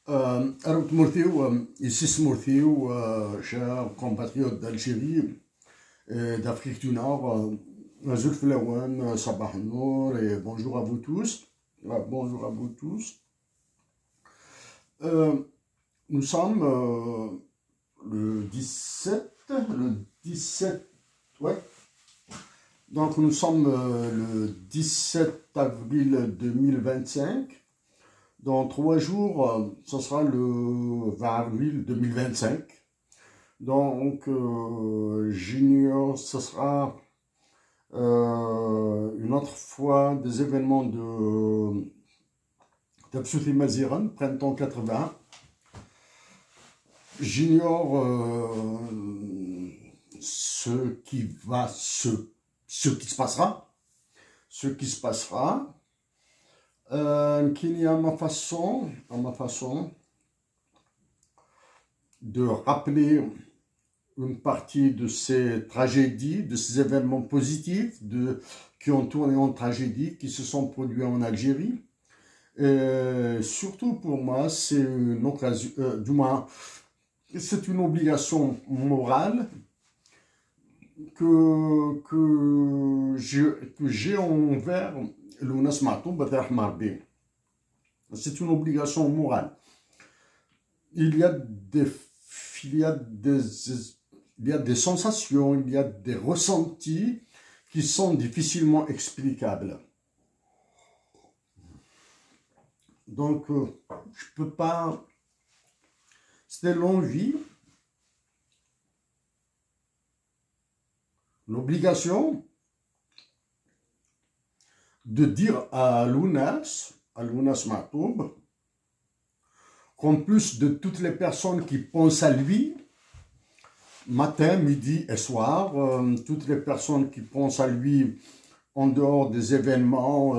Arout Mourthiou, ici Mourthiou, chers compatriotes d'Algérie et d'Afrique du Nord, Azul Flawan, Sabah Nour et bonjour à vous tous. Bonjour à vous tous. Nous sommes le 17, ouais. Donc nous sommes le 17 avril 2025. Dans 3 jours, ce sera le 20 avril 2025. Donc, j'ignore, ce sera une autre fois des événements de Tabsouti Maziran, printemps 80. J'ignore ce qui se passera. Qu'il y a à ma façon de rappeler une partie de ces tragédies, de ces événements positifs qui ont tourné en tragédie, qui se sont produits en Algérie. Et surtout pour moi, c'est une occasion, du moins, c'est une obligation morale que j'ai envers l'Ounas Matoub. C'est une obligation morale. Il y a des sensations, il y a des ressentis qui sont difficilement explicables. Donc, je peux pas... C'est l'envie, l'obligation de dire à l'Ounas Matoub, qu'en plus de toutes les personnes qui pensent à lui, matin, midi et soir, toutes les personnes qui pensent à lui en dehors des événements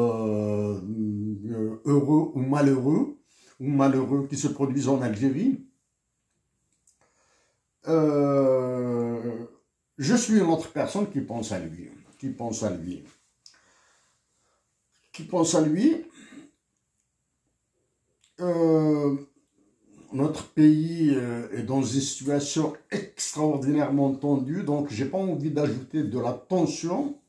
heureux ou malheureux qui se produisent en Algérie, je suis une autre personne qui pense à lui, notre pays est dans une situation extraordinairement tendue, donc j'ai pas envie d'ajouter de la tension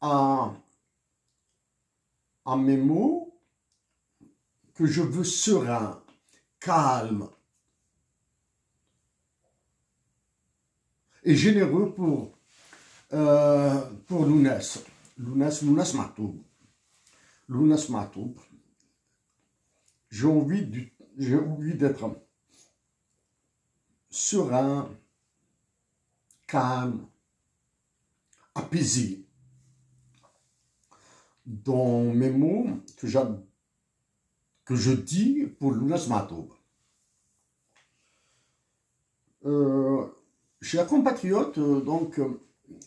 à mes mots, que je veux serein, calme et généreux pour l'Ounas Matoub. J'ai envie d'être serein, calme, apaisé dans mes mots que je dis pour l'Ounas Matoub. Chers compatriotes, donc,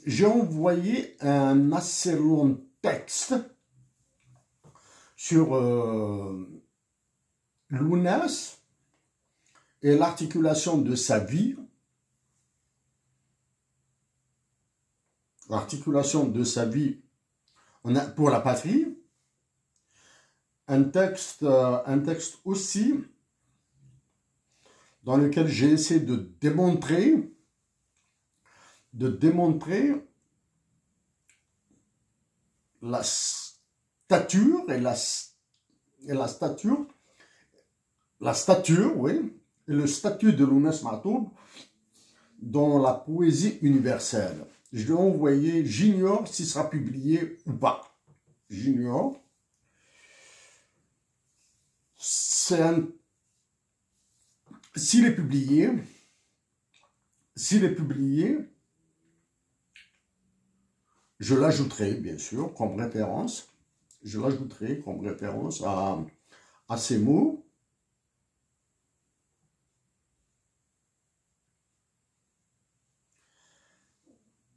j'ai envoyé un assez long texte sur l'Ounas et l'articulation de sa vie, pour la patrie, un texte aussi dans lequel j'ai essayé de démontrer la stature et le statut de l'Ounas Matoub dans la poésie universelle. Je l'ai envoyé, j'ignore s'il sera publié ou pas. J'ignore. S'il est publié, je l'ajouterai, bien sûr, comme référence. À ces mots.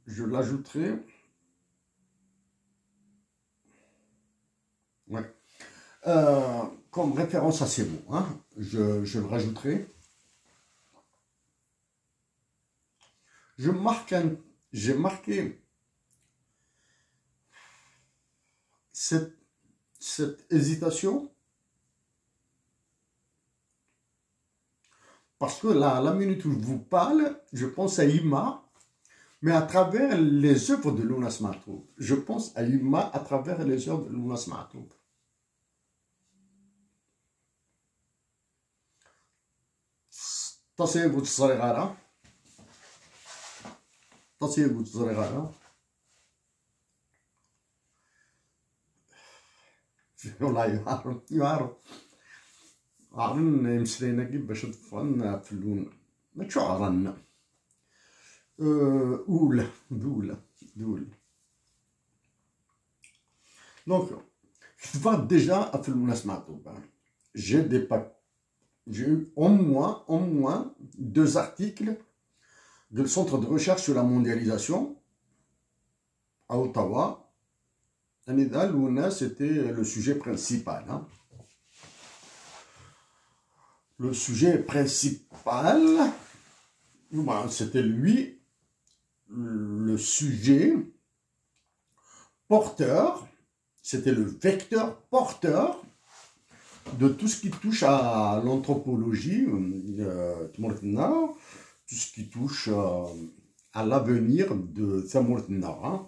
Je l'ajouterai. Ouais. Comme référence à ces mots. Hein. Je le rajouterai. J'ai marqué cette hésitation? Parce que là, la minute où je vous parle, je pense à Ima, mais à travers les œuvres de Lounas Matoub. Je pense à Ima à travers les œuvres de Lounas Matoub. تصيغ الصغيرة تصيغ الصغيرة والله يعرف عرن يمسلينا كي باش تفن في اللون ما تشو عرن دولة donc je vois déjà à faire le j'ai eu au moins 2 articles du Centre de recherche sur la mondialisation à Ottawa. C'était le sujet principal. Hein. Le sujet principal, c'était lui, le sujet porteur, c'était le vecteur porteur de tout ce qui touche à l'anthropologie, tout ce qui touche à l'avenir de Samurtna. Hein.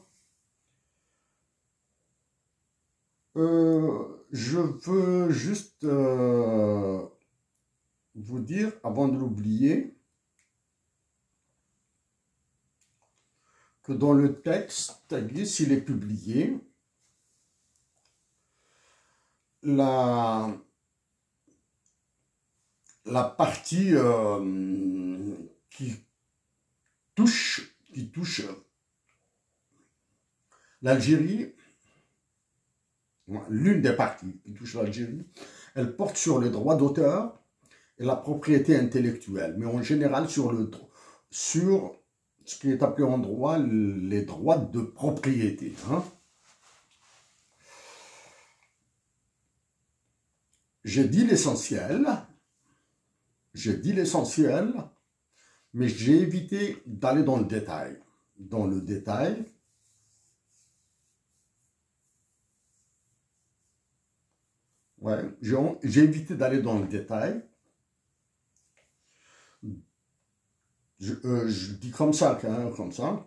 Je veux juste vous dire, avant de l'oublier, que dans le texte, s'il est publié, la partie qui touche l'Algérie, l'une des parties qui touche l'Algérie, elle porte sur le droit d'auteur et la propriété intellectuelle, mais en général sur ce qui est appelé en droit les droits de propriété. Hein. J'ai dit l'essentiel, mais j'ai évité d'aller dans le détail. Dans le détail, ouais, j'ai évité d'aller dans le détail. Je dis comme ça, comme ça.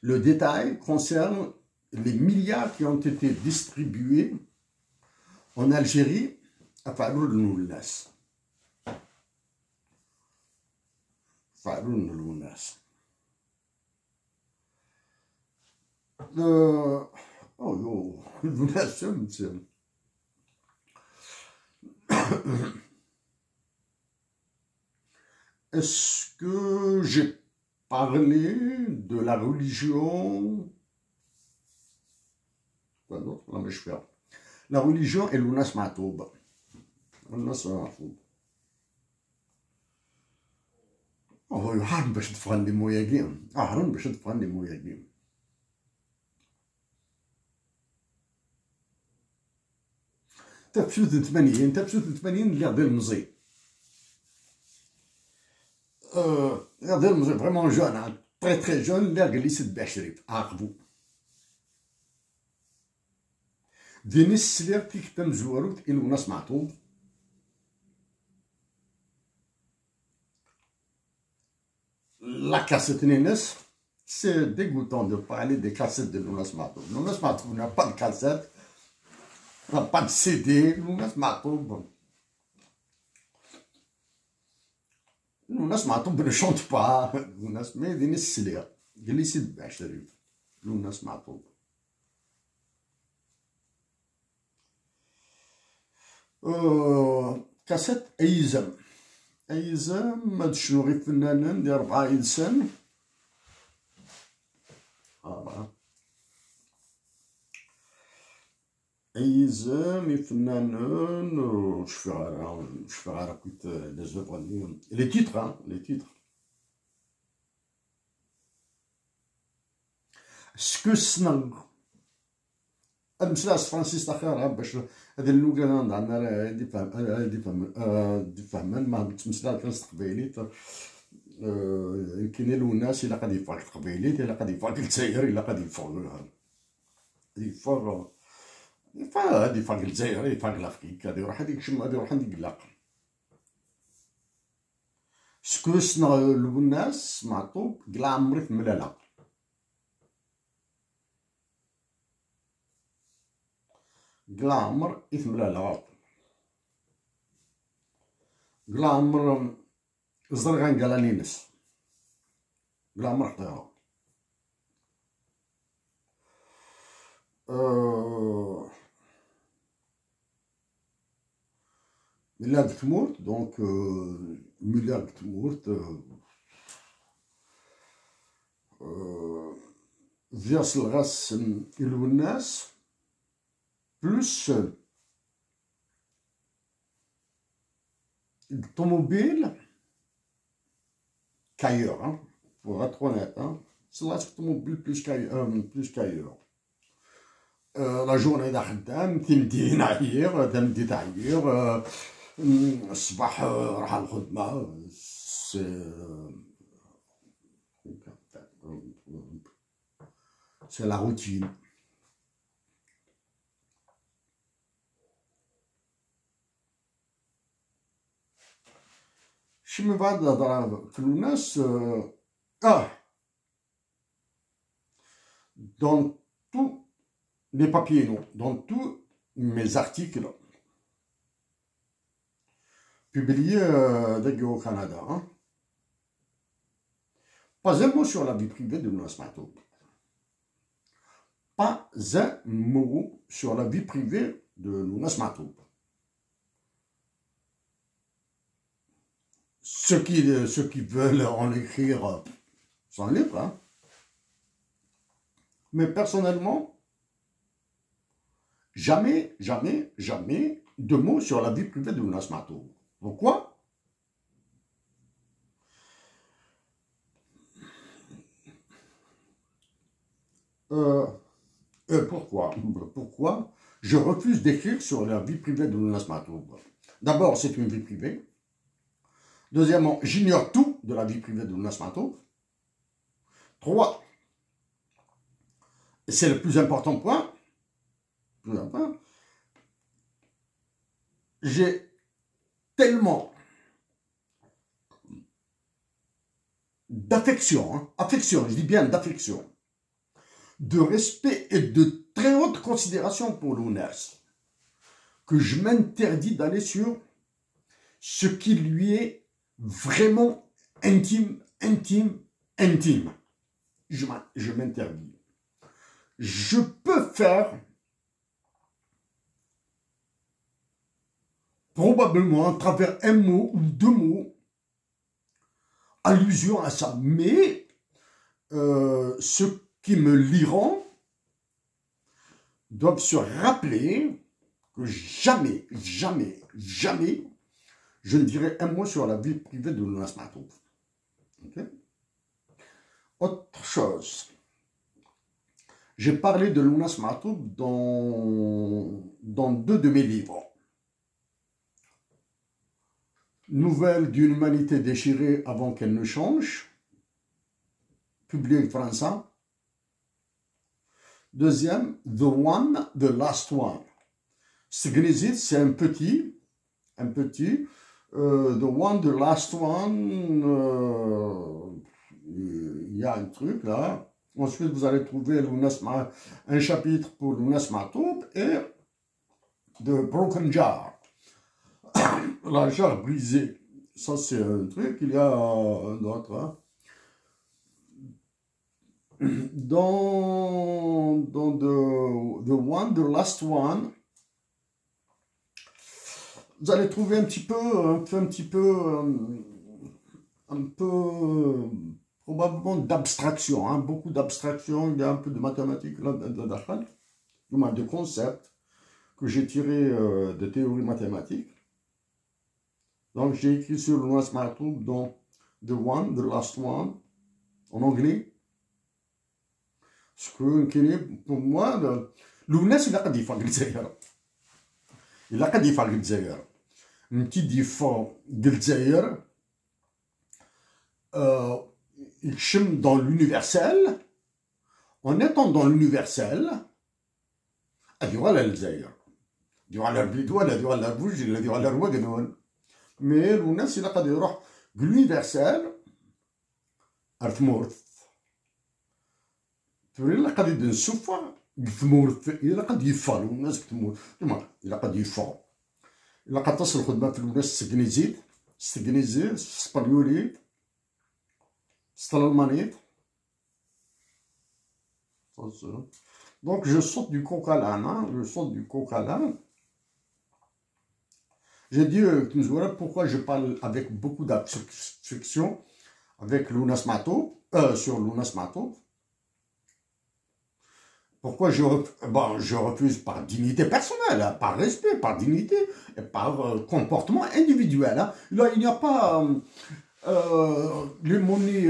Le détail concerne les milliards qui ont été distribués en Algérie à Faroul Nounas. Faroul Nounas. Oh, est-ce que j'ai parlé de la religion? Quoi d'autre? Non, mais je fais. La religion est l'Ounas Matoub. Oh, هارن باش تفهم لي موياكين. هارن باش تفهم لي موياكين. تبشوت 80 اللي غادي المزي. غادي المزي فريمون جون très jeune اللي جلس بعشرين عاقبو. ديني السلير كي كتم زواروت إلو ناس معطوب. La cassette Nénes, c'est dégoûtant de parler des cassettes de Lounas Matoub. Lounas Matoub n'a pas de cassette, n'a pas de CD. Lounas Matoub ne chante pas. Lounas, mais Denis Silia, Glissid Bacharif. Lounas Matoub. Cassette Eizem. أيزام هاد شنو غير فنانين ديال 4 إنسان أيزام فنانين شفيغ كنت لي زوفر ديالهم لي تيتر سكو سنغ المسلاس فرانسيس تاخير باش هذا اللغه عندنا هادي فهمان ما تمسلا كنس تقبيليت يمكن لو الناس الا قد يفرق تقبيليت الا قد يفرق الجزائر الا قد يفرق هادي فاق الجزائر، هادي فاق لافريك، هادي يروح هاديك شم، هادي يروح هاديك يقلق. سكوسنا الناس معطوب قلع عمري في ملالة. قلع عمر إث ملالة. قلع عمر زرغان قالاني نس. قلع عمر حطيها. ملاد تموت دونك ملاد تموت فياس الغاس إلو الناس بلوس الطوموبيل كايور pour être honnête c'est l'automobile plus qu'ailleurs لا جورني دا خدام تمدي نعير تمدي تعير الصباح راح الخدمة سي لا روتين. شي من بعد هضره في الناس dans tous les papiers, non, dans tous mes articles publiés au Canada, pas un mot sur la vie privée de Lounas Matoub. Pas un mot sur la vie privée de Lounas Matoub. Ceux qui veulent en écrire sont libres, mais personnellement, jamais de mots sur la vie privée de Lounas Matoub. Pourquoi? Pourquoi je refuse d'écrire sur la vie privée de Lounas Matoub? D'abord, c'est une vie privée. Deuxièmement, j'ignore tout de la vie privée de Lounas Matoub. 3, c'est le plus important point, j'ai tellement d'affection, affection, je dis bien d'affection, de respect et de très haute considération pour Lounas, que je m'interdis d'aller sur ce qui lui est vraiment intime. Je m'interdis. Je peux faire probablement à travers un mot ou deux mots allusion à ça, mais ceux qui me liront doivent se rappeler que jamais je ne dirai un mot sur la vie privée de Lounas Matoub. Okay? Autre chose, j'ai parlé de Lounas Matoub dans 2 de mes livres. Nouvelle d'une humanité déchirée avant qu'elle ne change, publié en français. Deuxième, The One, The Last One. Sgnizit, c'est un petit. The One, The Last One, il y a un truc là. Ensuite, vous allez trouver un chapitre pour Lounas Matoub et The Broken Jar. La jarre brisée. Ça, c'est un truc. Il y a d'autres. Dans the One, The Last One, vous allez trouver un peu probablement d'abstraction, beaucoup d'abstraction, il y a un peu de mathématiques là-dedans, de concepts que j'ai tirés de théories mathématiques. Donc j'ai écrit sur Lounas Matoub dans The One, The Last One, en anglais. Parce que pour moi, Lounas, il a dit qu'il il a dit qu'il un petit défaut d'Alzheimer, il chemine dans l'universel. En étant dans l'universel, هادي على الجزائر، هادي على البيدوان، هادي على بوجي، هادي على رواقنون. مي الناس إلا قد يروح كلونيفرسال ارثمورث تولي إلا قد يدن السفر ثمورث، إلا قد يفعلوا الناس ثمورث، إلا قد يفعلوا، إلا قد تصل الخدمة في الناس ستكنيزيت، سبانيوليت، ستالمانيت. Donc je saute du coq à l'âne, hein, je saute du coq à l'âne. J'ai dit voilà pourquoi je parle avec beaucoup d'affection avec Lounas Mato, sur Lounas Mato. Pourquoi je refuse par dignité personnelle, hein, par respect, par dignité, et par comportement individuel. Hein. Là, il n'y a pas les monnaies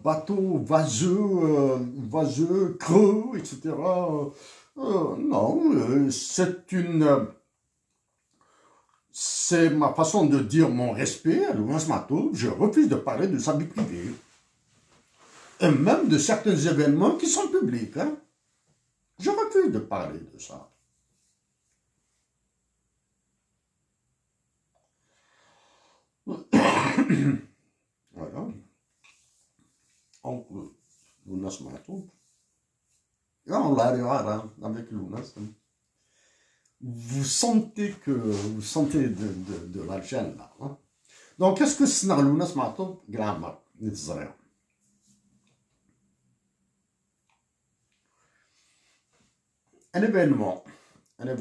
bateaux vaseux, creux, etc. Non, c'est ma façon de dire mon respect à Lounas Mato. Je refuse de parler de sa vie privée. Et même de certains événements qui sont publics. Hein. Je refuse de parler de ça. Voilà. Oncle Lounas Mato. Là, on l'arrivera avec Lounas. Vous sentez de la gêne là. Hein? Donc, qu'est-ce que c'est dans Lounas Mato? Grammar, نتزرع. Un événement, là,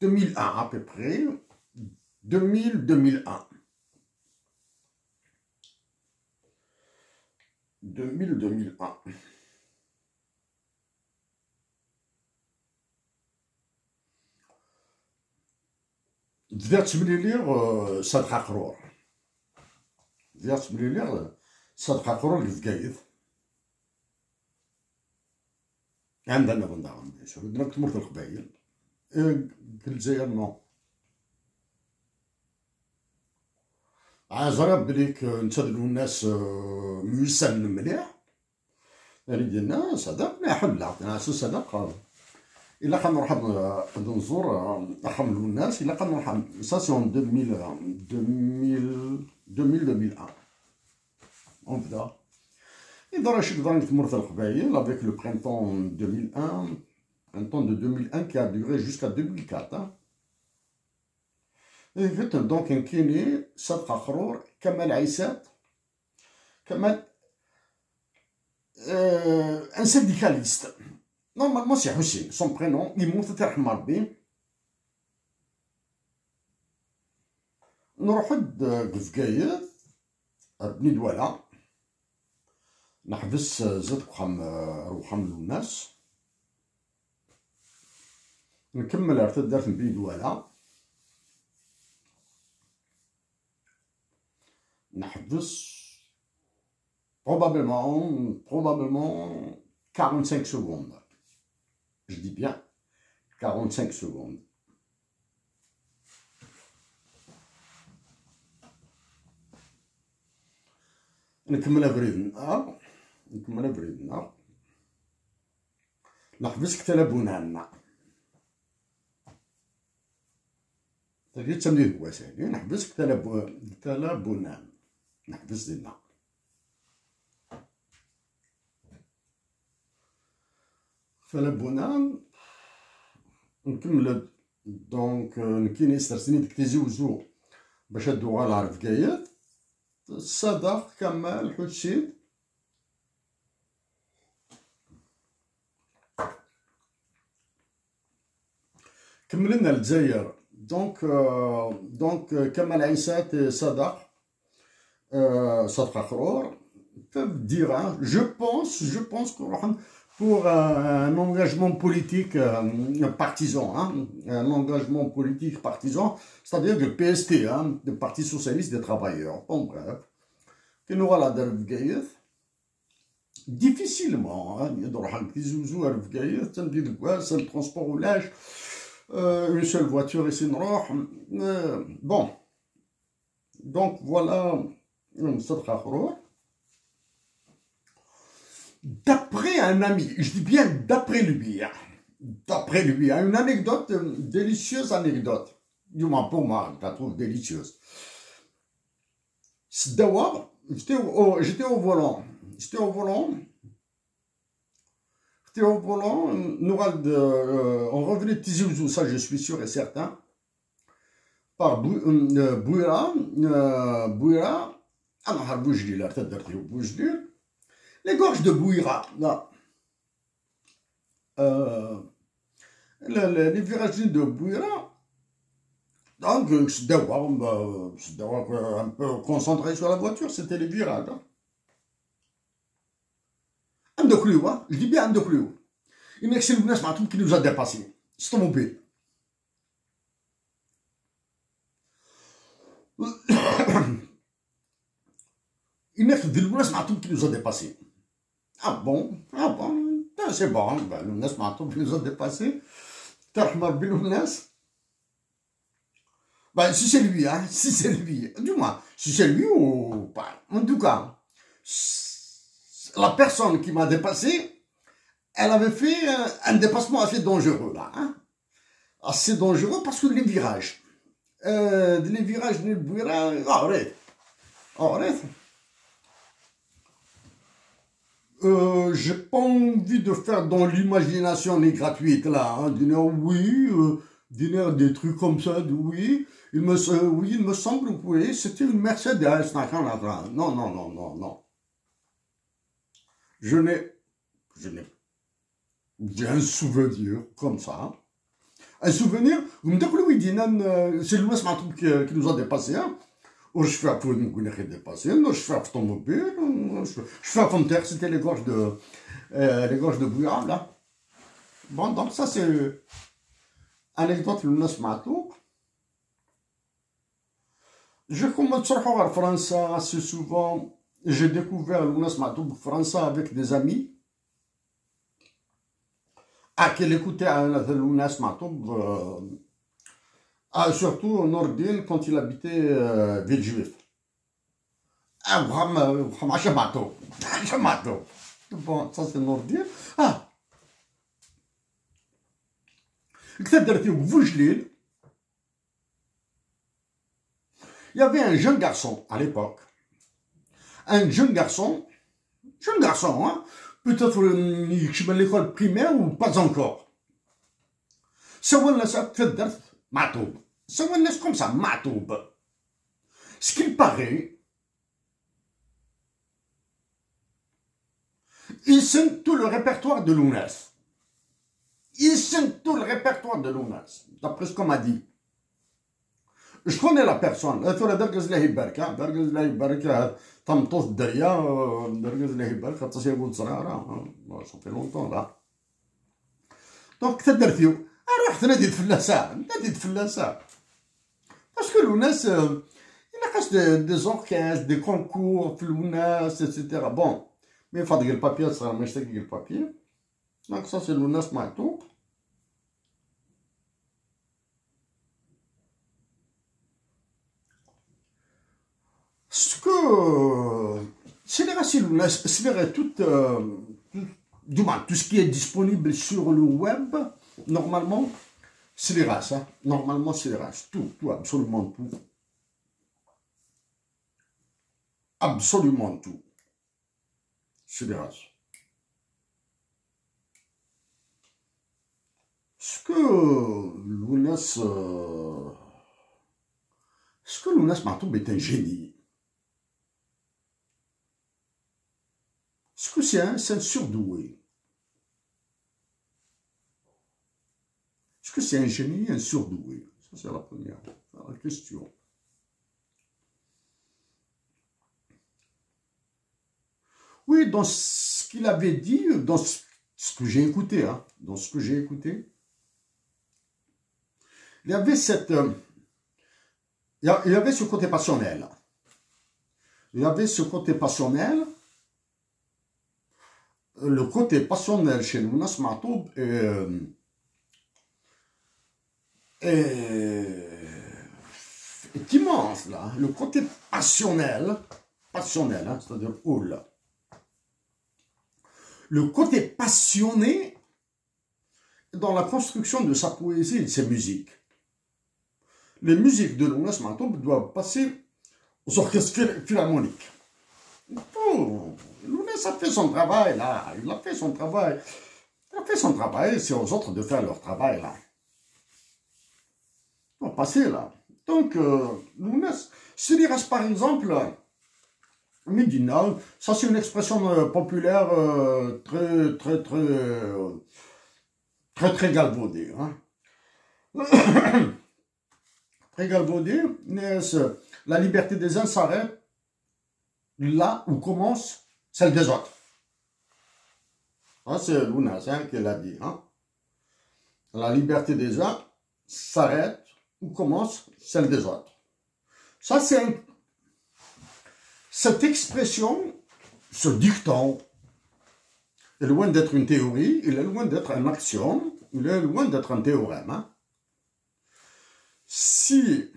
2001 à peu près, 2001. 2001. بدات تمليلير صدق قرور، بدات تمليلير صدق قرور لفقايد. عندنا بندغم بيان سور، عندنا تمرت القبايل، الجزائر نو. عازرا بليك نتشدلو الناس ميسن مليح، ريد الناس هذاك ما يحل ناس هذاك. إلا كنروح نزور نحملو الناس، إلا كنروح سا سي اون 2001 on بدا يدرا شي كدا تمرت القبايل avec le printemps 2001, printemps de 2001 qui a duré jusqu'à 2004. Hein. Et donc كايني صدق قرور كمال عيسات، كمال un syndicaliste. Normalement, c'est Hussein, son prénom, il monte ترحم ربي. نروحو لفقايد بني دوالا، نحبس زاد روحام للناس، نكمل عرفت دارت بني دوالا، نحبس probablement 45 secondes. Je dis bien 45 secondes. نكمل بريدنا، نحبس كتلا بونانا، تجي تمديد بواساني، نحبس كتلا بونان، نحبس دينا. كتلا بونان نكمل دونك نكيني سرسني ديك تيزوزو باش هادو على رفقايات، صدق كمال حسين. كملنا الجزائر دونك كمال عيسات صدق صدق قرور peuvent dire, hein, je pense qu'on pour un engagement politique partisan, hein, un engagement politique partisan, c'est-à-dire le PST, hein, le Parti Socialiste des Travailleurs. Bon, bref, qui nous la difficilement, hein, il y a le transport au lèche, une seule voiture et c'est bon, donc voilà, D'après un ami, je dis bien d'après lui, hein, d'après lui, hein, une anecdote, délicieuse anecdote, du moins pour moi, je la trouve délicieuse. J'étais au volant, j'étais au volant, on revenait de Tizi Ouzou, ça je suis sûr et certain, par Bouira, alors Boujdi, la tête de Boujdi, les gorges de Bouira, là, les virages de Bouira, donc je devais un peu concentré sur la voiture, c'était les virages. Hein. Un de plus, hein, je dis bien un de plus. Il m'a excellent qui nous a dépassé. C'est mon mobile. Il m'a fait qui nous a dépassé. Ah bon, c'est bon, ben, le Nas Matoum qui nous a dépassé. Tahmar Bilounas. Ben, si c'est lui, hein, si c'est lui, du moins, si c'est lui ou pas. En tout cas, la personne qui m'a dépassé, elle avait fait un dépassement assez dangereux, là. Hein? Assez dangereux parce que les virages. Les virages de Bouira, arrête. J'ai pas envie de faire dans l'imagination les gratuites, là. Hein? Oui, des trucs comme ça, oui. Il me semble, oui, c'était une Mercedes. Non. J'ai un souvenir comme ça. Un souvenir, vous me dites que oui, c'est le Matou qui nous a dépassé. Hein. Je fais un peu de dépassé, je fais un automobile, je fais un terre, c'était les gorges de Bouillard, là. Bon, donc ça c'est anecdote le Matou. Je commence à en France assez souvent. J'ai découvert le Matou en France avec des amis. Qui écoutait le Matou. Surtout Nordin quand il habitait Villejuif. Bon, ça c'est Nordin. Il y avait un jeune garçon à l'époque. Un jeune garçon, hein, peut-être à l'école primaire ou pas encore. Matoub. Ça va naître comme ça, Matoub. Ce qu'il paraît, il sent tout le répertoire de l'UNES. D'après ce qu'on m'a dit. Je connais la personne. Ça fait longtemps là. Donc, رحت ناديت فلاسة parce que l'UNES il a des orchestres, des concours في l'UNES, etc. Bon, mais il faut le papier, ça m'a acheté le papier. Donc ça c'est l'UNES Matou. Ce que c'est les l'UNES, c'est tout ce qui est disponible sur le web. Normalement, c'est les races. Hein. Normalement, c'est les races. Tout, absolument tout. Absolument tout. C'est les races. Ce que l'UNES Matoub est un génie. Ce que c'est un surdoué. Est-ce que c'est un génie, un surdoué? Ça, c'est la première question. Oui, dans ce qu'il avait dit, dans ce que j'ai écouté, hein, il y avait il y avait ce côté passionnel. Le côté passionnel chez l'UNES Matoub est immense, là. Le côté passionnel, hein, c'est-à-dire, oh là. le côté passionné dans la construction de sa poésie et de ses musiques. Les musiques de Lounès Matoub doivent passer aux orchestres philharmoniques. Oh, Lounès a fait son travail, là. Il a fait son travail. Il a fait son travail, c'est aux autres de faire leur travail, là. On va passer, là. Donc, Lounès, si il reste, par exemple, Médina, ça c'est une expression populaire très galvaudée. Hein. Très galvaudée, la liberté des uns s'arrête là où commence celle des autres. Hein, c'est Lounès qui l'a dit. Hein. La liberté des uns s'arrête où commence celle des autres. Ça c'est cette expression, ce dicton, est loin d'être une théorie, il est loin d'être un axiome, il est loin d'être un théorème. Hein. S'il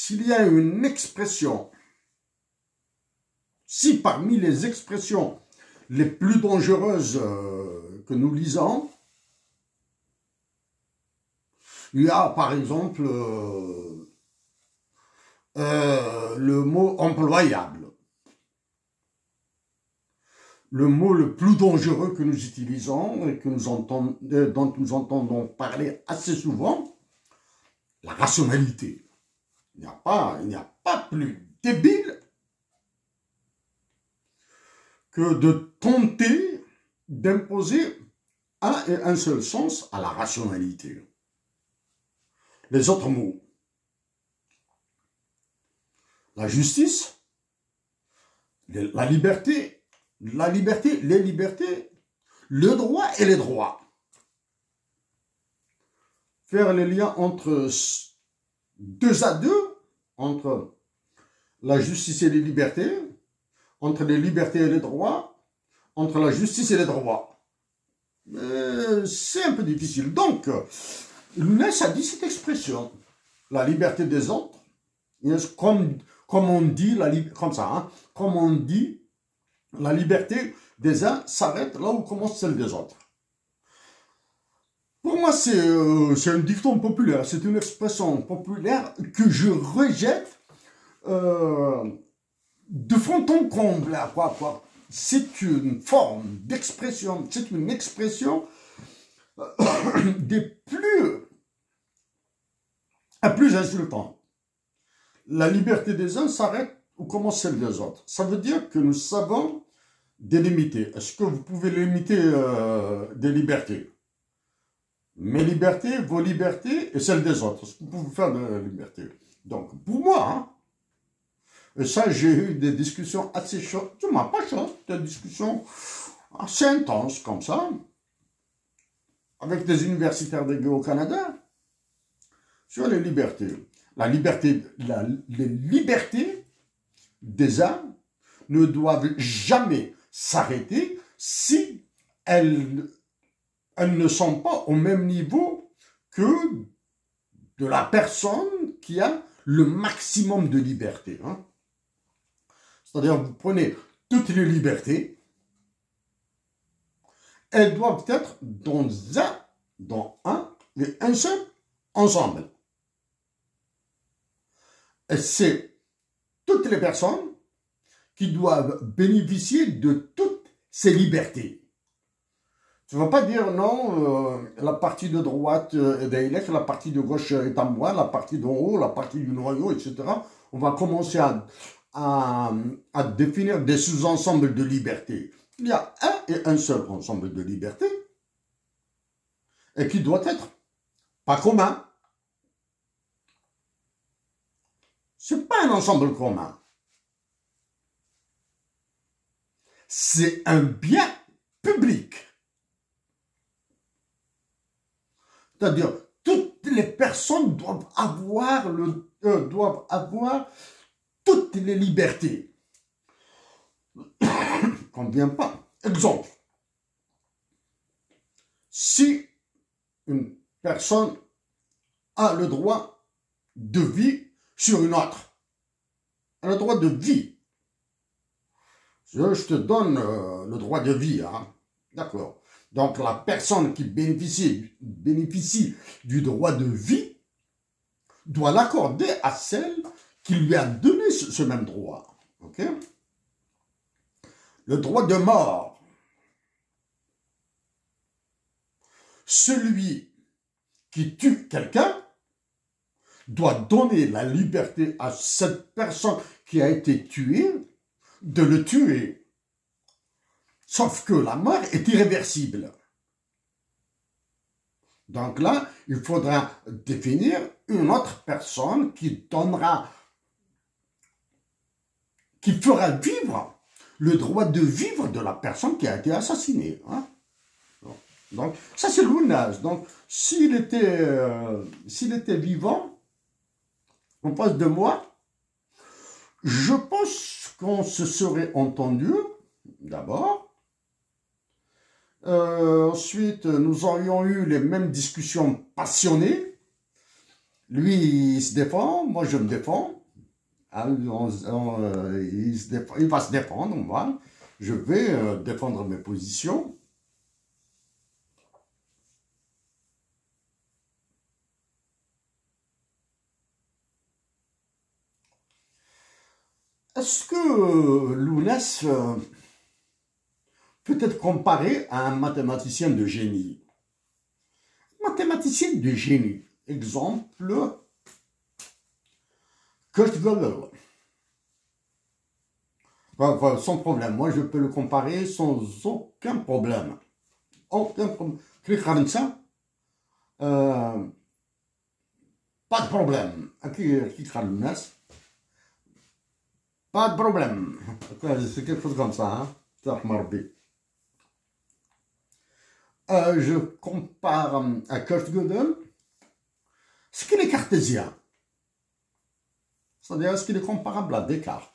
y a une expression, si parmi les expressions les plus dangereuses que nous lisons, il y a par exemple le mot employable. Le mot le plus dangereux que nous utilisons et que dont nous entendons parler assez souvent, la rationalité. Il n'y a pas plus débile que de tenter d'imposer un et un seul sens à la rationalité. Les autres mots, la justice, la liberté, les libertés, le droit et les droits. Faire les liens entre deux à deux, entre la justice et les libertés, entre les libertés et les droits, entre la justice et les droits. C'est un peu difficile. Donc, Lounès a dit cette expression, la liberté des autres, comme on dit, comme ça, hein, comme on dit, la liberté des uns s'arrête là où commence celle des autres. Pour moi, c'est un dicton populaire, c'est une expression populaire que je rejette de fond en comble. C'est une forme d'expression, c'est une expression des plus insultantes. La liberté des uns s'arrête où commence celle des autres. Ça veut dire que nous savons délimiter. Est-ce que vous pouvez limiter des libertés? Mes libertés, vos libertés et celles des autres. Est-ce que vous pouvez faire de la liberté? Donc, pour moi, hein, et ça, j'ai eu des discussions assez chaudes. Tu m'as pas chaud, des discussions assez intenses comme ça, avec des universitaires au Canada, sur les libertés. Les libertés des uns ne doivent jamais s'arrêter si elles ne sont pas au même niveau que de la personne qui a le maximum de liberté. Hein. C'est-à-dire, vous prenez toutes les libertés, elles doivent être dans un et un seul ensemble. Et c'est toutes les personnes qui doivent bénéficier de toutes ces libertés. Tu ne vas pas dire non, la partie de droite est d'Aïlek, la partie de gauche est à moi, la partie d'en haut, la partie du noyau, etc. On va commencer à définir des sous-ensembles de liberté. Il y a un et un seul ensemble de liberté et qui doit être pas commun. C'est pas un ensemble commun. C'est un bien public. C'est-à-dire, toutes les personnes doivent avoir toutes les libertés. Qu'on ne vient pas. Exemple. Si une personne a le droit de vie sur une autre, elle a le droit de vie. Je te donne le droit de vie, hein. D'accord. Donc la personne qui bénéficie du droit de vie doit l'accorder à celle qui lui a donné ce même droit. Ok? Le droit de mort. Celui qui tue quelqu'un doit donner la liberté à cette personne qui a été tuée de le tuer. Sauf que la mort est irréversible. Donc là, il faudra définir une autre personne qui fera vivre le droit de vivre de la personne qui a été assassinée. Hein. Donc, ça c'est l'ounage. Donc, s'il était vivant, en face de moi, je pense qu'on se serait entendu, d'abord. Ensuite, nous aurions eu les mêmes discussions passionnées. Lui, il se défend, moi je me défends. Il va se défendre, moi. Je vais défendre mes positions. Est-ce que Lounès peut être comparé à un mathématicien de génie? Mathématicien de génie. Exemple, Kurt Gödel. Enfin, sans problème. Moi, je peux le comparer sans aucun problème. Aucun problème. Pas de problème. Pas de problème. C'est quelque chose comme ça. Hein? Je compare à Kurt Gödel ce qu'il est cartésien. C'est-à-dire ce qu'il est comparable à Descartes.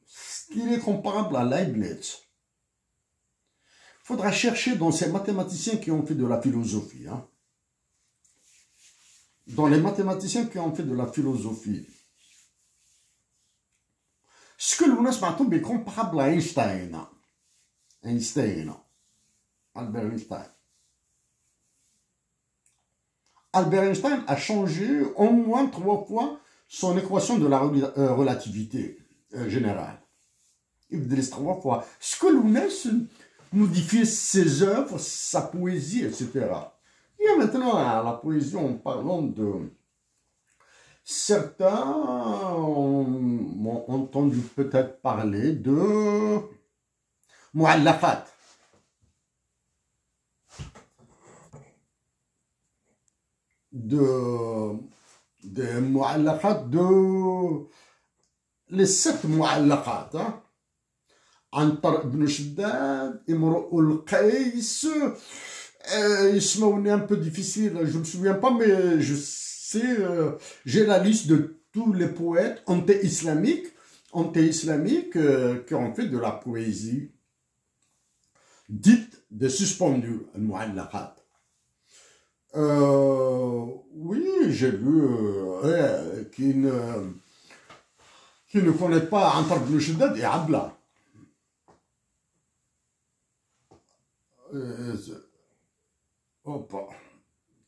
Ce qu'il est comparable à Leibniz. Il faudra chercher dans ces mathématiciens qui ont fait de la philosophie. Hein. Dans les mathématiciens qui ont fait de la philosophie. Ce que l'on a est comparable à Einstein. Albert Einstein. Albert Einstein a changé au moins 3 fois son équation de la relativité générale. Il utilise 3 fois. Ce que l'on a modifié ses œuvres, sa poésie, etc. Et maintenant, à la poésie, en parlant de... Certains ont entendu peut-être parler de Mu'allafat. Des Mu'allafat, les 7 Mu'allafat. Hein. Antar ibn Shaddad, Imru'ul Qais, Ismaouni un peu difficile, je ne me souviens pas, mais je sais, j'ai la liste de tous les poètes anti-islamiques qui ont fait de la poésie dite des suspendus, al-mu'allaqat. Oui, j'ai vu qui ne connaît pas Antar ibn Shaddad et Abla.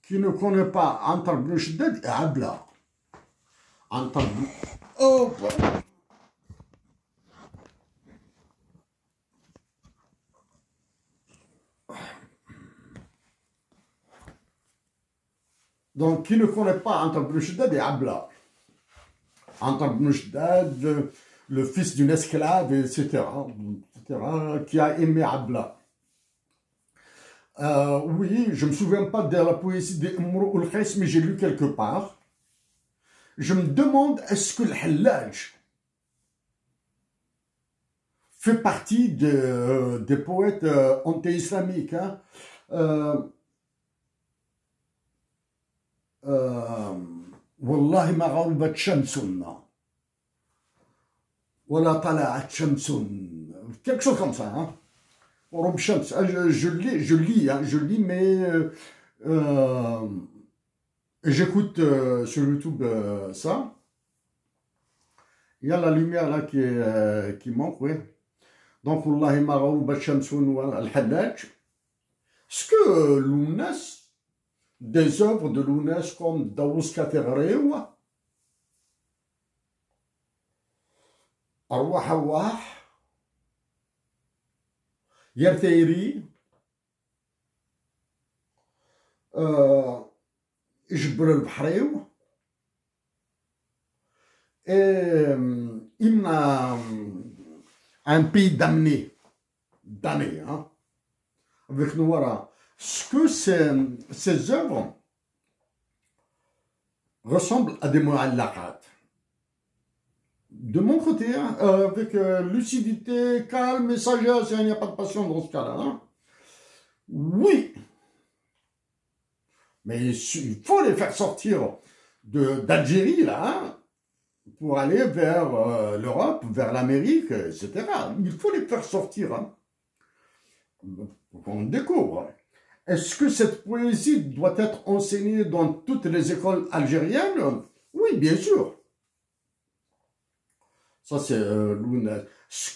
Qui ne connaît pas Antar ibn Shaddad et Abla. Antar ibn... Donc, qui ne connaît pas Antar ibn Shaddad et Abla. Antar ibn Shaddad, le fils d'une esclave, etc., qui a aimé Abla. Oui, je ne me souviens pas de la poésie d'Imru'ul Qais, mais j'ai lu quelque part. Je me demande, est-ce que le Hallaj fait partie des poètes anti-islamiques, hein? Wallahi ma gharibat shamsun wala tala'at shamsun, quelque chose comme ça, hein? Je lis, mais j'écoute sur YouTube ça. Il y a la lumière là qui manque, oui. Donc, Wallahi Maghrouba Shamsun wa al-Hallaj. Est-ce que l'UNES, des œuvres de l'UNES comme Daouz Katerrewa, Arwah Arwah, Yarteiri, Jbr al-Bahrew, et un pays damné, hein, avec Noara. Ce que ces œuvres ressemblent à des mu'allaqat. De mon côté, hein, avec lucidité, calme et sagesse, il n'y a pas de passion dans ce cas-là. Hein. Oui, mais il faut les faire sortir d'Algérie, là, hein, pour aller vers l'Europe, vers l'Amérique, etc. Il faut les faire sortir, hein, pour qu'on découvre. Est-ce que cette poésie doit être enseignée dans toutes les écoles algériennes? Oui, bien sûr. Ça, c'est l'UNES. Est-ce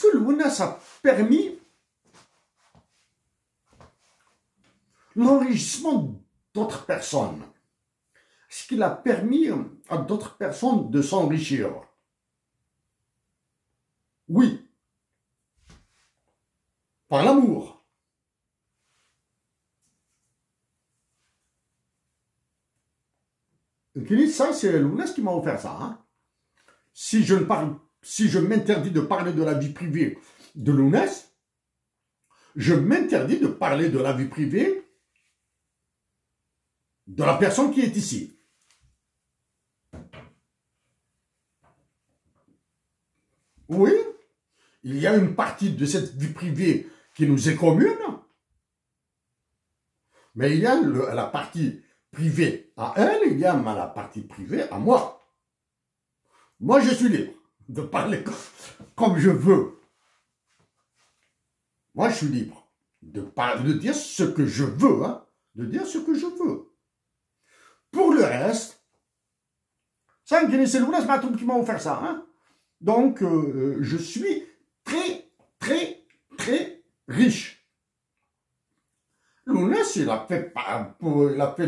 que l'UNES a permis l'enrichissement d'autres personnes? Est-ce qu'il a permis à d'autres personnes de s'enrichir? Oui. Par l'amour. Ça, c'est l'UNES qui m'a offert ça. Hein. Si je m'interdis de parler de la vie privée de l'UNES, je m'interdis de parler de la vie privée de la personne qui est ici. Oui, il y a une partie de cette vie privée qui nous est commune, mais il y a la partie privée à elle, il y a la partie privée à moi. Moi, je suis libre de parler comme je veux. Moi, je suis libre de dire ce que je veux, hein, de dire ce que je veux. Pour le reste, ça, c'est l'UNES qui m'a offert ça. Hein. Donc, je suis très, très, très riche. L'UNES, il a fait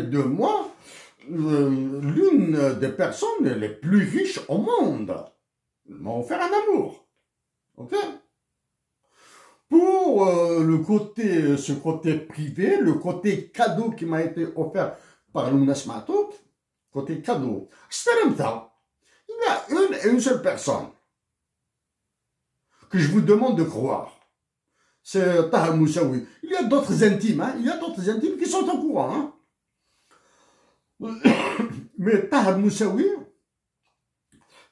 de moi l'une des personnes les plus riches au monde. Il m'a offert un amour. Ok? Pour ce côté privé, le côté cadeau qui m'a été offert par l'UNES Matoub, côté cadeau, il y a une seule personne que je vous demande de croire. C'est Taha Moussaoui. Il y a d'autres intimes, hein, il y a d'autres intimes qui sont au courant. Hein. Mais Taha Moussaoui,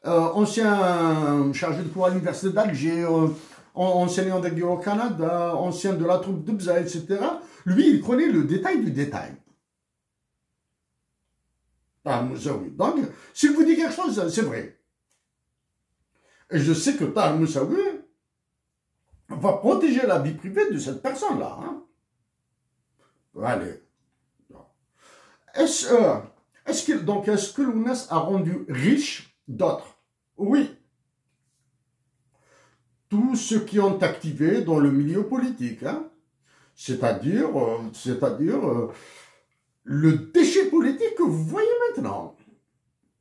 ancien chargé de cours à l'université d'Alger, enseignant d'Alger au Canada, ancien de la troupe de Bza, etc. Lui, il connaît le détail du détail. Taha Moussaoui. Donc, s'il vous dit quelque chose, c'est vrai. Et je sais que Taha Moussaoui va protéger la vie privée de cette personne-là. Hein. Allez. Est-ce que l'UNES a rendu riche d'autres? Oui. Tous ceux qui ont activé dans le milieu politique. Hein. C'est-à-dire le déchet politique que vous voyez maintenant.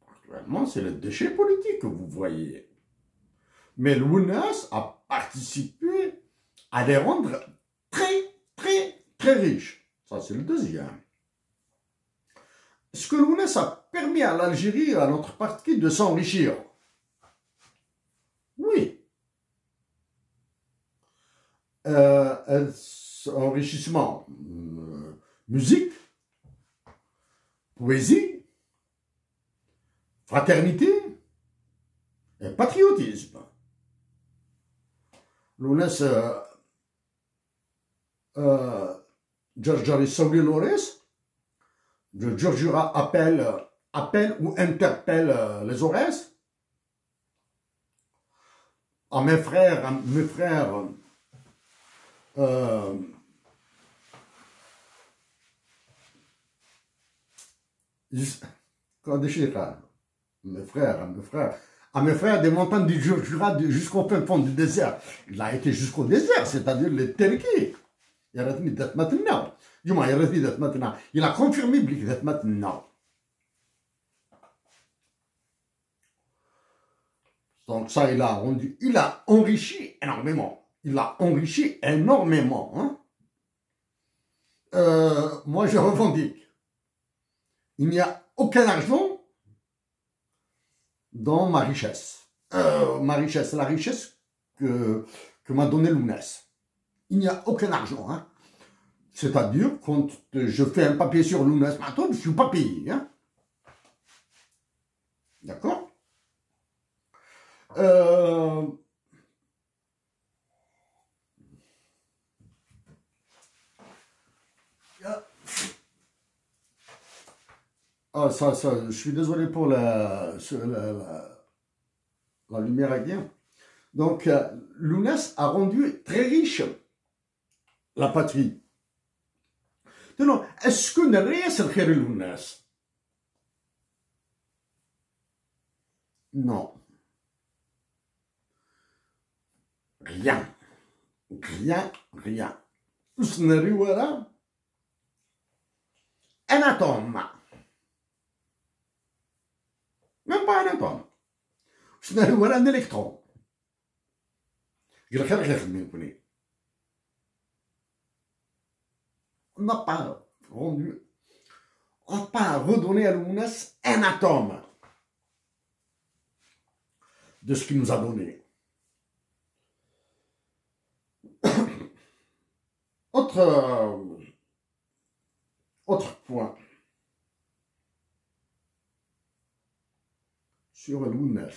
Actuellement, c'est le déchet politique que vous voyez. Mais l'UNES a participé à les rendre très, très, très riches. Ça, c'est le deuxième. Est-ce que l'UNES a permis à l'Algérie, à notre parti, de s'enrichir? Oui. Enrichissement, musique, poésie, fraternité et patriotisme. L'UNES Djarjari Saouli Lores, Djarjura appelle ou interpelle les Aurès. À mes frères, Quand des chiens, mes frères, mes frères. À mes frères des montagnes du Jura jusqu'au fin fond du désert. Il a été jusqu'au désert, c'est-à-dire les Terki. Il a retenu d'être maintenant. Du moins, il a retenu d'être maintenant. Il a confirmé d'être maintenant. Donc ça, il a enrichi énormément. Il a enrichi énormément. Hein? Moi, je revendique. Il n'y a aucun argent dans ma richesse. La richesse que m'a donné l'UNES. Il n'y a aucun argent. Hein? C'est-à-dire, quand je fais un papier sur l'UNES, je ne suis pas payé. Hein? D'accord? Je suis désolé pour la lumière à bien. Donc, l'UNES a rendu très riche la patrie. Donc, est-ce que n'est-ce pas l'UNES? Non. Rien. Rien. Ce n'est pas un atome. Même pas un atome. Ce n'est pas un électron. On n'a pas rendu, on n'a pas redonné à l'UNES un atome de ce qu'il nous a donné. Autre point sur l'UNES.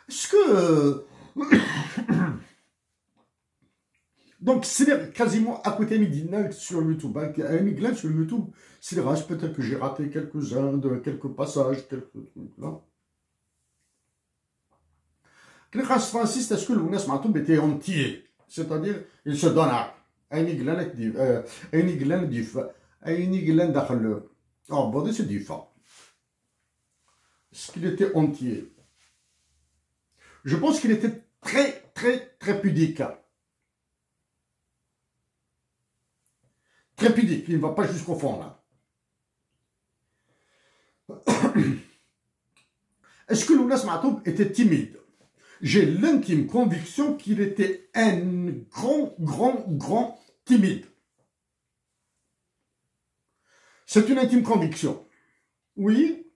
Est-ce que... Donc, c'est quasiment à côté Midnight sur YouTube. Un Midnight sur YouTube, c'est peut-être que j'ai raté quelques-uns, quelques passages, quelques trucs là. Francis, est-ce que l'UNES Matoub était entier? C'est-à-dire, il se donne à un Iglan dif, un Iglan dakhal. Oh, bon, c'est différent. Est-ce qu'il était entier? Je pense qu'il était très pudique. Très pudique, il ne va pas jusqu'au fond, là. Est-ce que l'UNES Matoub était timide? J'ai l'intime conviction qu'il était un grand timide. C'est une intime conviction. Oui,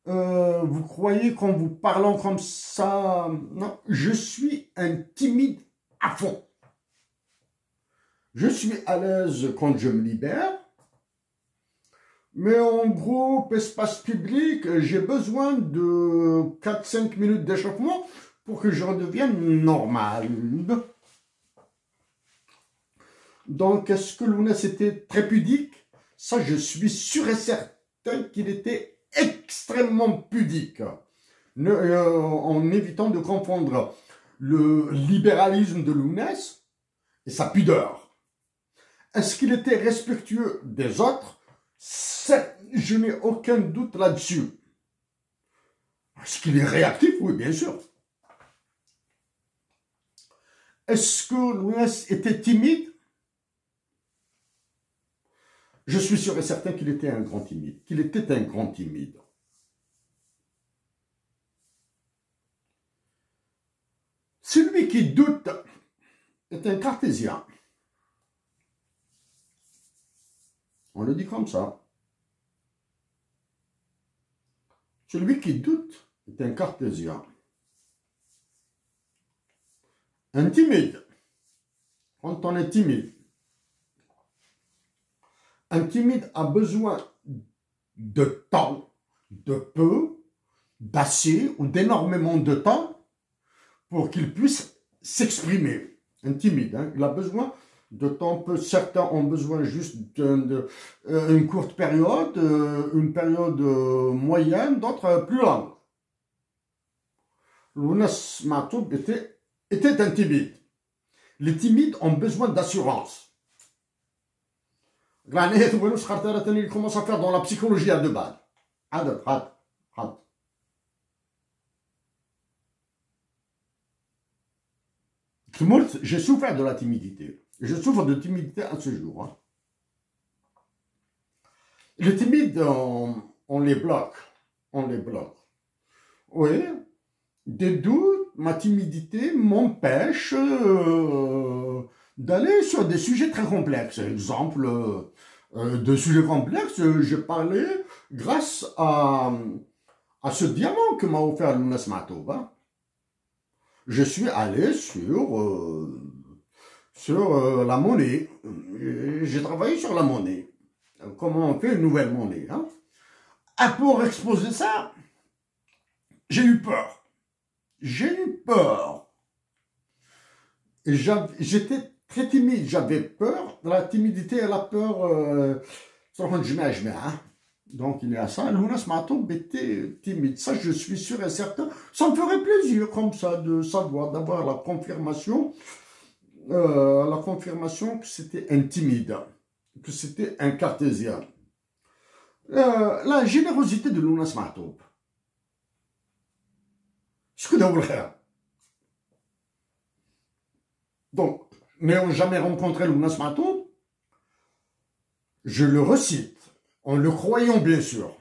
vous croyez qu'en vous parlant comme ça... Non, je suis un timide à fond. Je suis à l'aise quand je me libère. Mais en groupe, espace public, j'ai besoin de 4-5 minutes d'échauffement pour que je redevienne normal. Donc, est-ce que l'UNES était très pudique? Ça, je suis sûr et certain qu'il était extrêmement pudique. En évitant de confondre le libéralisme de l'UNES et sa pudeur. Est-ce qu'il était respectueux des autres? Je n'ai aucun doute là-dessus. Est-ce qu'il est réactif? Oui, bien sûr. Est-ce que l'UNES était timide? Je suis sûr et certain qu'il était un grand timide. Qu'il était un grand timide. Celui qui doute est un cartésien. On le dit comme ça. Celui qui doute est un cartésien. Un timide. Quand on est timide, un timide a besoin de temps, de peu, d'assez ou d'énormément de temps pour qu'il puisse s'exprimer. Un timide, hein, il a besoin de temps peu. Certains ont besoin juste d'une courte période, une période moyenne, d'autres plus longue. L'UNES Matoub était un timide. Les timides ont besoin d'assurance. Il commence à faire dans la psychologie à deux balles. J'ai souffert de la timidité. Je souffre de timidité à ce jour. Hein. Les timides, on les bloque. On les bloque. Oui. Des doutes, ma timidité m'empêche d'aller sur des sujets très complexes. Exemple, de sujets complexes, j'ai parlé grâce à ce diamant que m'a offert Lounas Matoub. Hein. Je suis allé sur la monnaie. J'ai travaillé sur la monnaie. Comment on fait une nouvelle monnaie. Hein. Et pour exposer ça, j'ai eu peur. J'ai eu peur. J'étais très timide. J'avais peur. La timidité et la peur, donc il y a ça. Lounas Matoub était timide. Ça, je suis sûr et certain. Ça me ferait plaisir comme ça de savoir, d'avoir la confirmation que c'était un timide, que c'était un cartésien. La générosité de Lounas Matoub. Ce que d'abord. Donc, n'ayant jamais rencontré Lounas Matoub, je le recite, en le croyant bien sûr.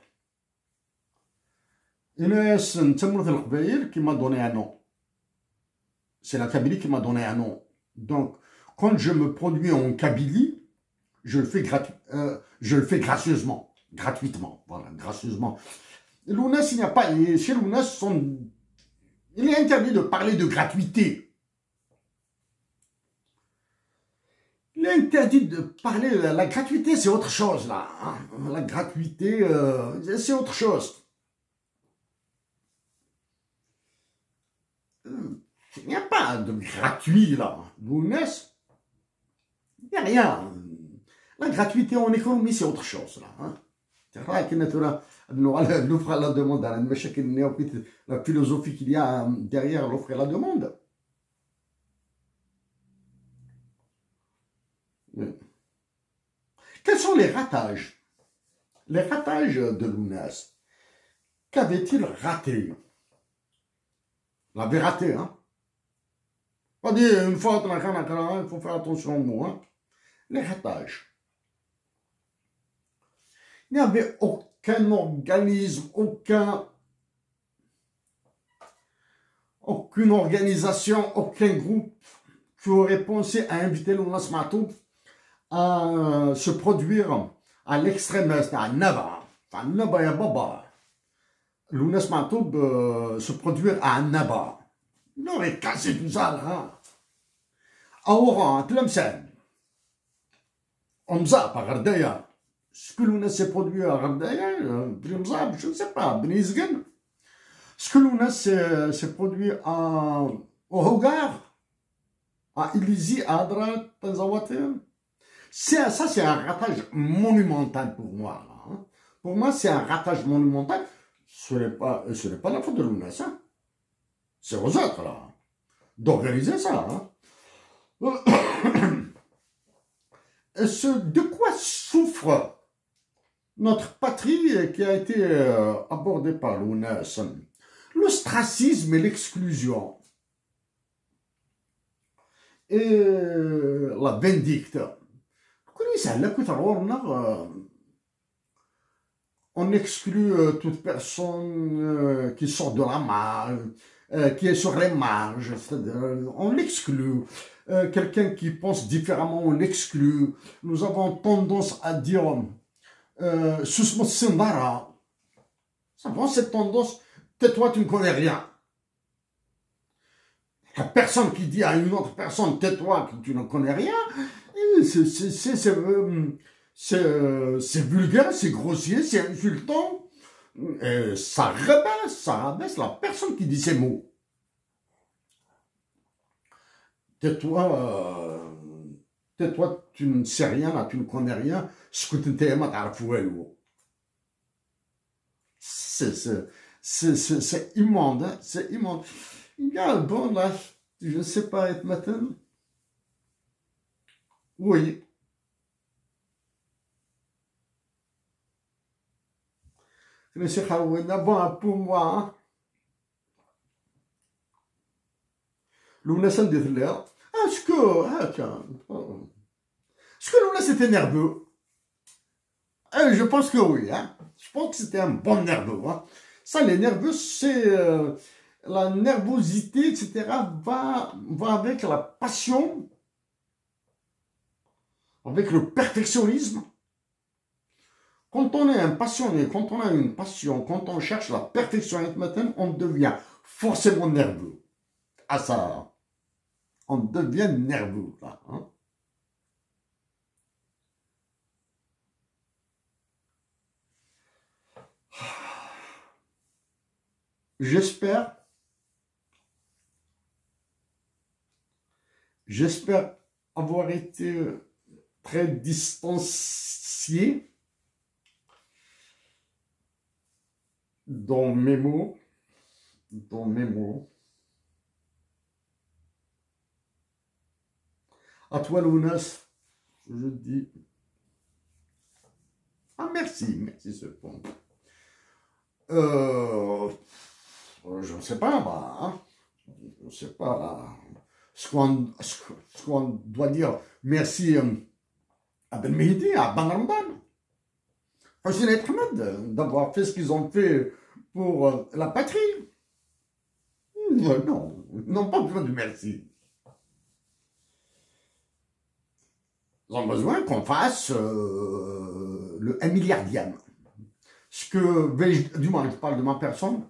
Inès Ntemouth El-Khbaïl qui m'a donné un nom. C'est la Kabylie qui m'a donné un nom. Donc, quand je me produis en Kabylie, je le fais gracieusement, gratuitement, voilà, gracieusement. Lounas, il n'y a pas, chez Lounas, il est interdit de parler de gratuité. Il est interdit de parler de la gratuité, c'est autre chose là. Hein. La gratuité, c'est autre chose. Il n'y a pas de gratuit là. Lounas, il n'y a rien. La gratuité en économie, c'est autre chose là. Hein. L'offre à la demande, la philosophie qu'il y a derrière l'offre et la demande. Quels sont les ratages? Les ratages de Lounas. Qu'avait-il raté? Il avait raté, hein? Pas dire une fois, il faut faire attention aux mots, hein? Les ratages. Il n'y avait aucun organisme, aucune organisation, aucun groupe qui aurait pensé à inviter Lounas Matoub à se produire à l'extrême est, à Naba. Enfin, Naba ya Baba. Lounas Matoub se produire à Naba. Il aurait cassé tout ça, là. À Oran, à Tlemcen. Omza, par Ardaya. Ce que Lounas s'est produit à Ardaya, je ne sais pas, Benizgen. Ce que Lounas s'est produit au Hogar, à Illizi, à Adra, Tanzawatir. Ça, c'est un ratage monumental pour moi. Là, hein. Pour moi, c'est un ratage monumental. Ce n'est pas la faute de Lounas. Hein. C'est aux autres, là, d'organiser ça. Hein. De quoi souffre notre patrie qui a été abordée par Lounas? L'ostracisme et l'exclusion. Et la vindicte. On exclut toute personne qui sort de la marge, qui est sur les marges, on l'exclut. Quelqu'un qui pense différemment, on l'exclut. Nous avons tendance à dire Susmo Simbara. Ça va, cette tendance, tais-toi, tu ne connais rien. La personne qui dit à une autre personne, tais-toi, que tu ne connais rien, c'est vulgaire, c'est grossier, c'est insultant. Et ça rabaisse la personne qui dit ces mots. Tais-toi, tu ne sais rien, là, tu ne connais rien. Ce que tu t'es aimé, c'est immonde, hein, c'est immonde. Il y a bon là, je ne sais pas, être matin. Oui. Bon, pour moi, Lounès a dit là, est-ce que Lounès était nerveux? Je pense que oui, hein. Je pense que c'était un bon nerveux. Hein. Ça, les nerveux, c'est la nervosité, etc. va avec la passion, avec le perfectionnisme. Quand on est un passionné, quand on a une passion, quand on cherche la perfection, on devient forcément nerveux. Ah ça, on devient nerveux là. Hein. J'espère avoir été très distancié dans mes mots, À toi, Lounès, je dis merci ce point. Je ne sais pas, bah, hein, je ne sais pas ce qu'on doit dire. Merci à Ben Mehdi, à Ben Ramdan, Hossein et Ahmed, d'avoir fait ce qu'ils ont fait pour la patrie. Non, non, pas besoin de merci. Ils ont besoin qu'on fasse le 1 milliardième. Ce que, du moins, je parle de ma personne,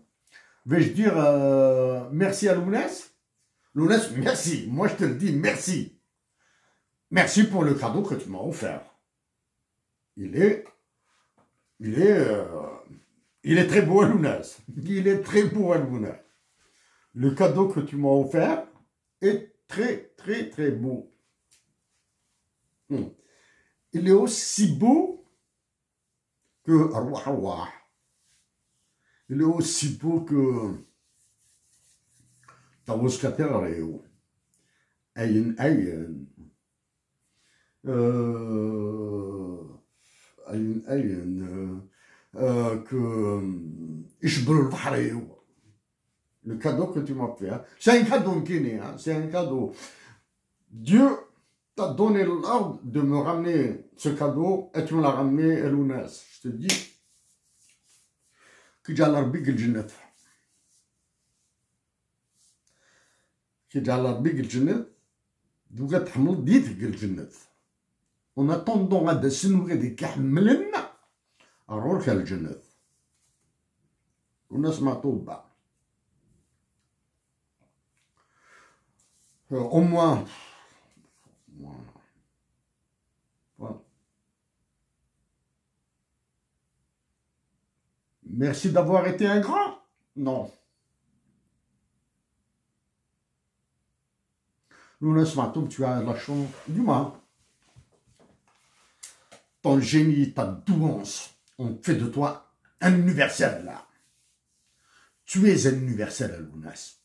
vais-je dire merci à Lounès? Lounès, merci. Moi, je te le dis, merci. Merci pour le cadeau que tu m'as offert. Il est très beau à Lounès. Il est très beau à Lounès. Le cadeau que tu m'as offert est très, très, très beau. Il est aussi beau que Arwah. Il est aussi beau que Taouskater Ayin que Ishbul Bahri. Le cadeau que tu m'as fait, hein. C'est un cadeau guinéen, hein. C'est un cadeau. Dieu t'a donné l'ordre de me ramener ce cadeau et tu me l'as ramené à Lounès. Je te dis que j'ai l'arbig le Jannat. Que j'ai l'arbig le Jannat. Douga t'haml dit le Jannat. En attendant à de s'inouer des kahmlen, à rourka le Jannat. Lounès m'a touba. Au moins, voilà. Merci d'avoir été un grand. Non. Lounès Matoub, tu as la chance du mal. Ton génie, ta douance ont fait de toi un universel là. Tu es un universel, Lounès.